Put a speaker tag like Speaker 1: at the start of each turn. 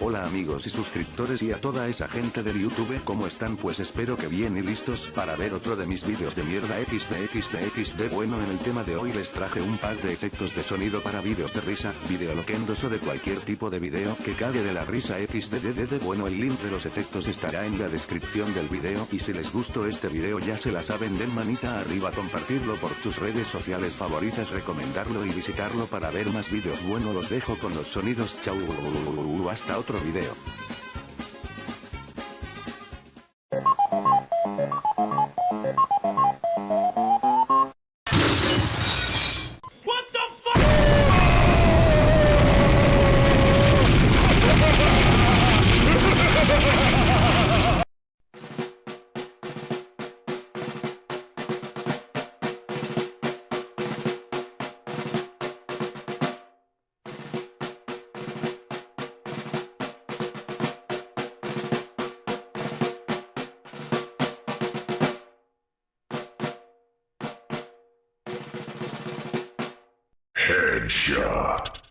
Speaker 1: Hola amigos y suscriptores y a toda esa gente del YouTube, ¿cómo están? Pues espero que bien y listos para ver otro de mis vídeos de mierda XD. Bueno, en el tema de hoy les traje un pack de efectos de sonido para vídeos de risa, video loquendos o de cualquier tipo de video que cague de la risa XD. Bueno, el link de los efectos estará en la descripción del video y si les gustó este video ya se la saben, den manita arriba, compartirlo por tus redes sociales favoritas, recomendarlo y visitarlo para ver más vídeos. Bueno, los dejo con los sonidos, chau, hasta otro video.
Speaker 2: Headshot.